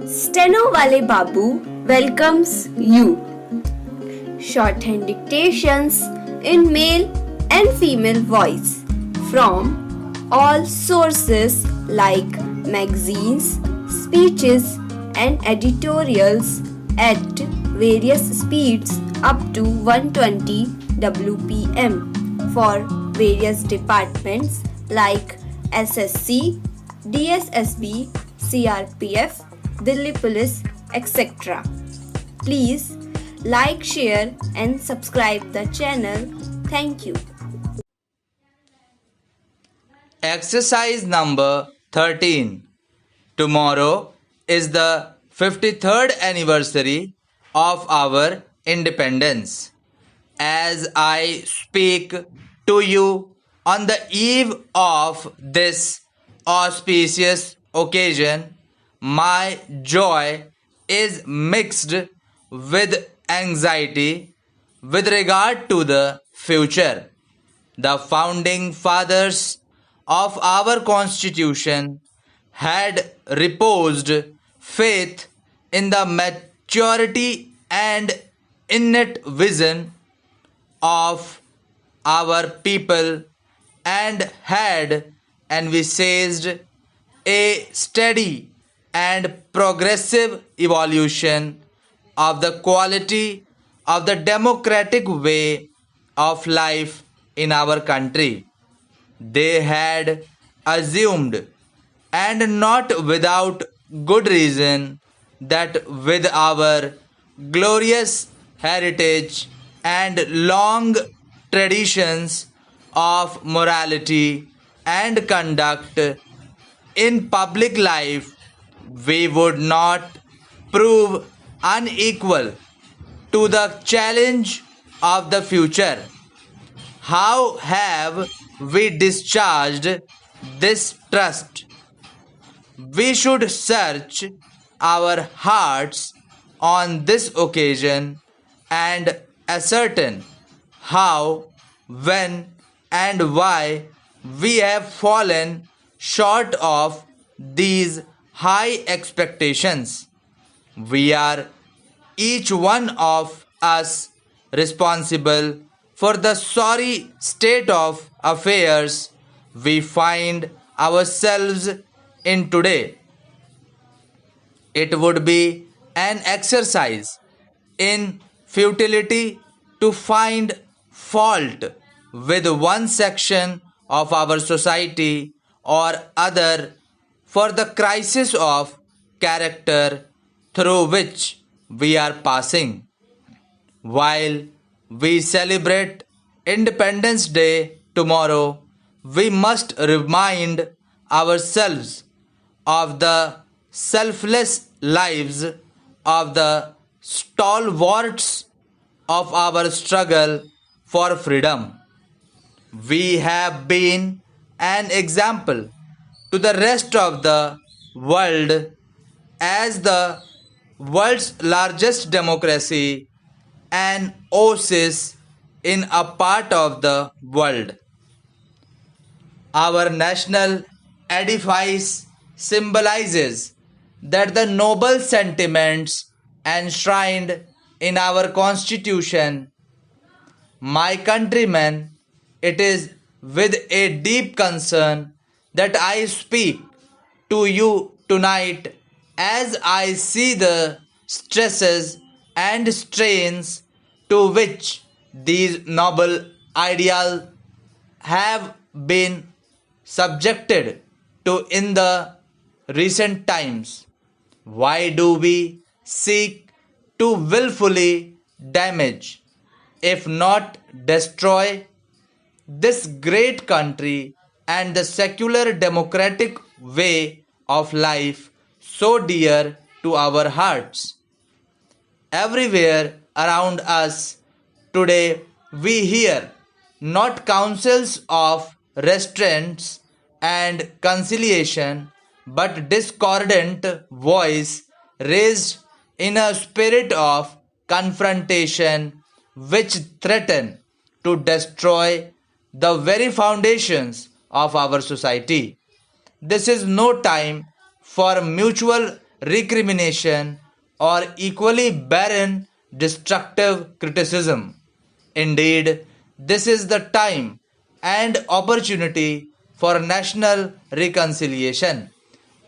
Stenowalebabu welcomes you. Shorthand dictations in male and female voice from all sources like magazines, speeches, and editorials at various speeds up to 120 WPM for various departments like SSC, DSSSB, CRPF, Delhi Police, etc. Please like, share and subscribe the channel. Thank you. Exercise number 13. Tomorrow is the 53rd anniversary of our independence. As I speak to you on the eve of this auspicious occasion, my joy is mixed with anxiety with regard to the future. The founding fathers of our constitution had reposed faith in the maturity and innate vision of our people and had envisaged a steady and progressive evolution of the quality of the democratic way of life in our country. They had assumed, and not without good reason, that with our glorious heritage and long traditions of morality and conduct in public life, we would not prove unequal to the challenge of the future. How have we discharged this trust? We should search our hearts on this occasion and ascertain how, when, and why we have fallen short of these high expectations. We are each one of us responsible for the sorry state of affairs we find ourselves in today. It would be an exercise in futility to find fault with one section of our society or other for the crisis of character through which we are passing. While we celebrate Independence Day tomorrow, we must remind ourselves of the selfless lives of the stalwarts of our struggle for freedom. We have been an example to the rest of the world as the world's largest democracy, an oasis in a part of the world. Our national edifice symbolizes that the noble sentiments enshrined in our constitution. My countrymen, it is with a deep concern that I speak to you tonight as I see the stresses and strains to which these noble ideals have been subjected to in the recent times. Why do we seek to willfully damage, if not destroy, this great country and the secular democratic way of life so dear to our hearts? Everywhere around us today we hear not counsels of restraints and conciliation, but discordant voice raised in a spirit of confrontation which threaten to destroy the very foundations of our society. This is no time for mutual recrimination, or equally barren destructive criticism. Indeed, this is the time and opportunity for national reconciliation.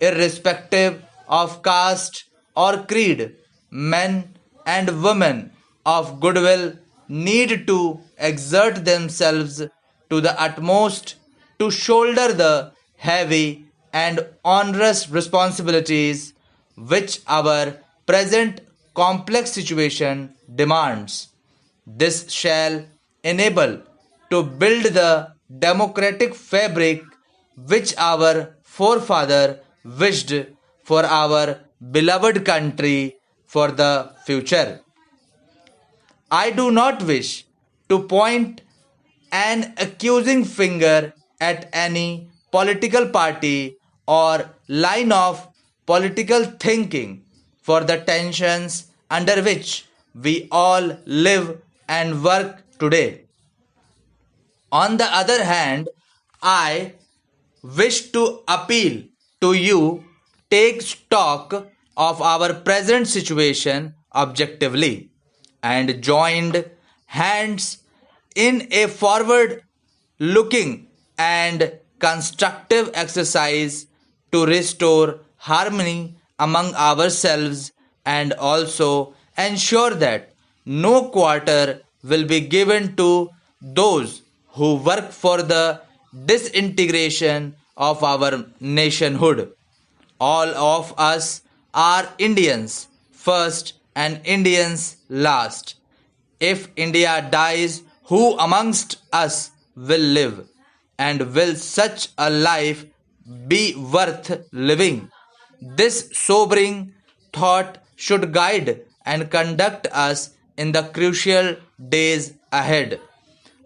Irrespective of caste or creed, men and women of goodwill need to exert themselves to the utmost to shoulder the heavy and onerous responsibilities which our present complex situation demands. This shall enable to build the democratic fabric which our forefather wished for our beloved country for the future. I do not wish to point an accusing finger at any political party or line of political thinking for the tensions under which we all live and work today. On the other hand, I wish to appeal to you take stock of our present situation objectively and joined hands in a forward looking and constructive exercise to restore harmony among ourselves and also ensure that no quarter will be given to those who work for the disintegration of our nationhood. All of us are Indians first and Indians last. If India dies, who amongst us will live? And will such a life be worth living? This sobering thought should guide and conduct us in the crucial days ahead.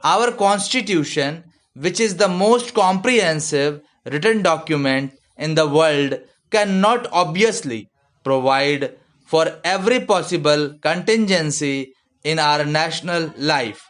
Our Constitution, which is the most comprehensive written document in the world, cannot obviously provide for every possible contingency in our national life.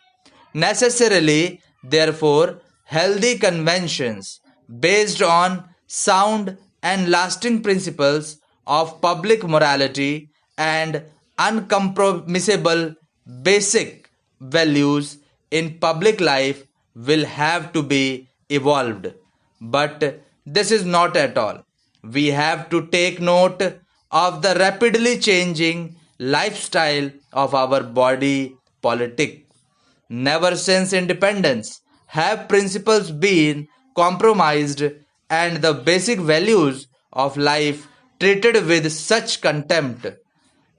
Necessarily, therefore, healthy conventions based on sound and lasting principles of public morality and uncompromisable basic values in public life will have to be evolved. But this is not at all. We have to take note of the rapidly changing lifestyle of our body politic. Never since independence have principles been compromised and the basic values of life treated with such contempt.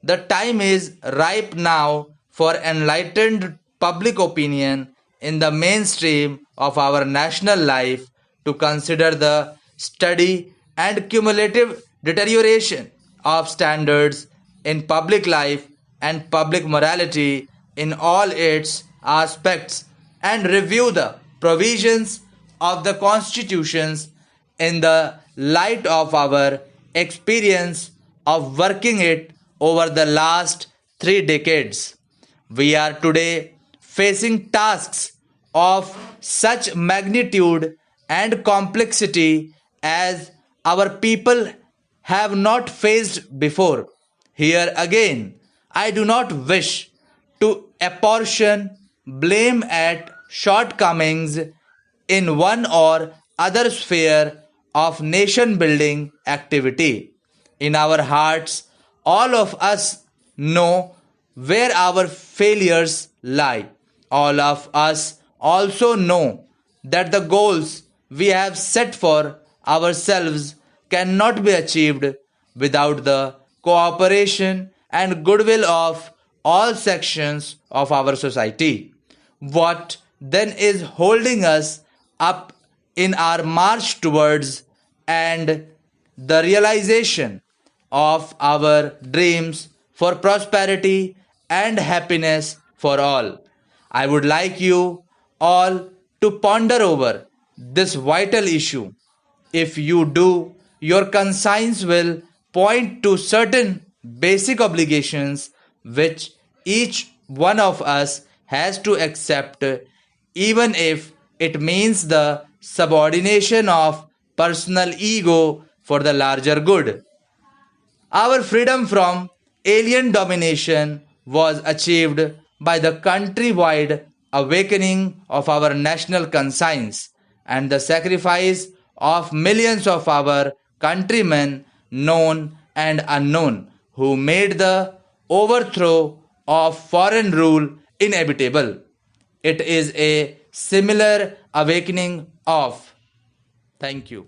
The time is ripe now for enlightened public opinion in the mainstream of our national life to consider the steady and cumulative deterioration of standards in public life and public morality in all its aspects and review the provisions of the constitutions in the light of our experience of working it over the last 3 decades. We are today facing tasks of such magnitude and complexity as our people have not faced before. Here again, I do not wish to apportion blame at shortcomings in one or other sphere of nation building activity. In our hearts, all of us know where our failures lie. All of us also know that the goals we have set for ourselves cannot be achieved without the cooperation and goodwill of all sections of our society. What then is holding us up in our march towards and the realization of our dreams for prosperity and happiness for all? I would like you all to ponder over this vital issue. If you do, your conscience will point to certain basic obligations which each one of us has to accept, even if it means the subordination of personal ego for the larger good. Our freedom from alien domination was achieved by the countrywide awakening of our national conscience and the sacrifice of millions of our countrymen, known and unknown, who made the overthrow of foreign rule inevitable. It is a similar awakening of. Thank you.